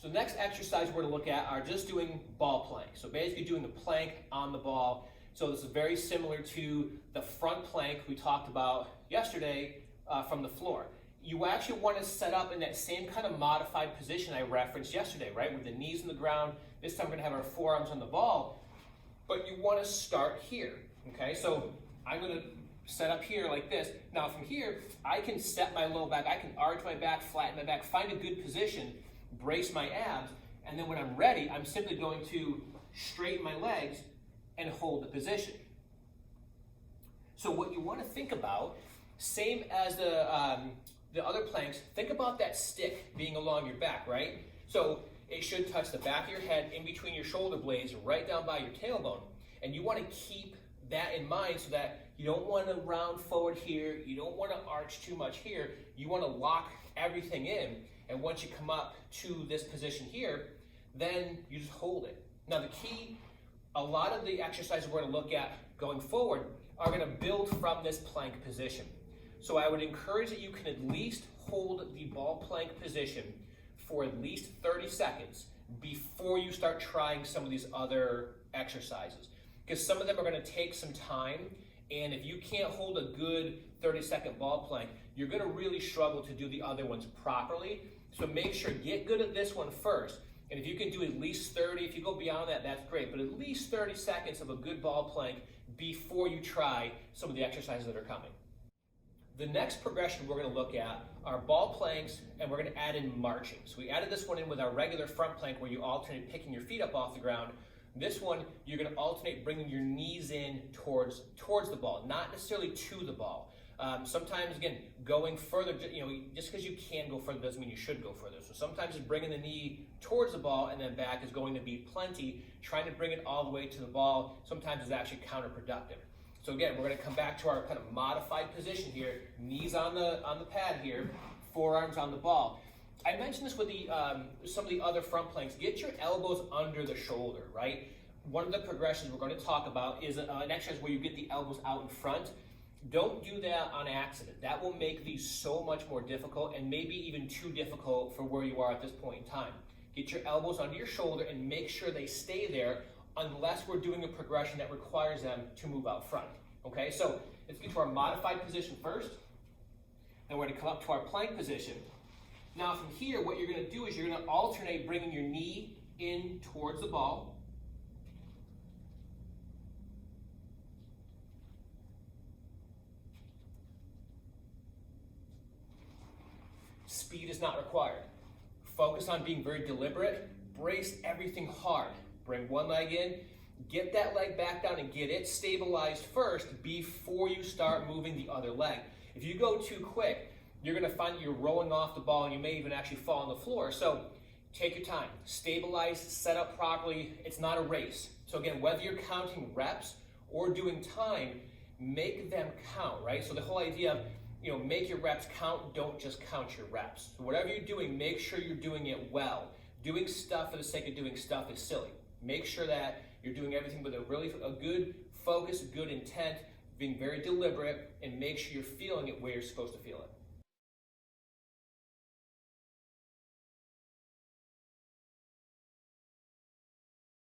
So the next exercise we're going to look at are just doing ball plank. So basically doing the plank on the ball. So this is very similar to the front plank we talked about yesterday from the floor. You actually want to set up in that same kind of modified position I referenced yesterday, right? With the knees on the ground. This time we're going to have our forearms on the ball, but you want to start here, okay? So I'm going to set up here like this. Now from here, I can set my low back, I can arch my back, flatten my back, find a good position, brace my abs, and then when I'm ready, I'm simply going to straighten my legs and hold the position. So what you want to think about, same as the other planks, think about that stick being along your back, right? So it should touch the back of your head, in between your shoulder blades, right down by your tailbone. And you want to keep that in mind so that you don't want to round forward here, you don't want to arch too much here, you want to lock everything in. And once you come up to this position here, then you just hold it. Now the key, a lot of the exercises we're going to look at going forward are going to build from this plank position. So I would encourage that you can at least hold the ball plank position for at least 30 seconds before you start trying some of these other exercises. Because some of them are going to take some time, and if you can't hold a good 30-second ball plank, you're going to really struggle to do the other ones properly. So make sure, get good at this one first. And if you can do at least 30, if you go beyond that, that's great. But at least 30 seconds of a good ball plank before you try some of the exercises that are coming. The next progression we're going to look at are ball planks, and we're going to add in marching. So we added this one in with our regular front plank where you alternate picking your feet up off the ground. This one, you're going to alternate bringing your knees in towards the ball, not necessarily to the ball. Sometimes, again, going further, just because you can go further doesn't mean you should go further. So sometimes just bringing the knee towards the ball and then back is going to be plenty. Trying to bring it all the way to the ball sometimes is actually counterproductive. So again, we're going to come back to our kind of modified position here, knees on the pad here, forearms on the ball. I mentioned this with some of the other front planks. Get your elbows under the shoulder, right? One of the progressions we're going to talk about is an exercise where you get the elbows out in front. Don't do that on accident. That will make these so much more difficult, and maybe even too difficult for where you are at this point in time. Get your elbows under your shoulder and make sure they stay there unless we're doing a progression that requires them to move out front. Okay, so let's get to our modified position first. Then we're going to come up to our plank position. Now from here, what you're going to do is you're going to alternate bringing your knee in towards the ball. Speed is not required. Focus on being very deliberate. Brace everything hard. Bring one leg in, get that leg back down and get it stabilized first before you start moving the other leg. If you go too quick, you're going to find that you're rolling off the ball and you may even actually fall on the floor. So take your time, stabilize, set up properly. It's not a race. So again, whether you're counting reps or doing time, make them count, right? So the whole idea of, make your reps count, don't just count your reps. So whatever you're doing, make sure you're doing it well. Doing stuff for the sake of doing stuff is silly. Make sure that you're doing everything with a good focus, good intent, being very deliberate, and make sure you're feeling it where you're supposed to feel it.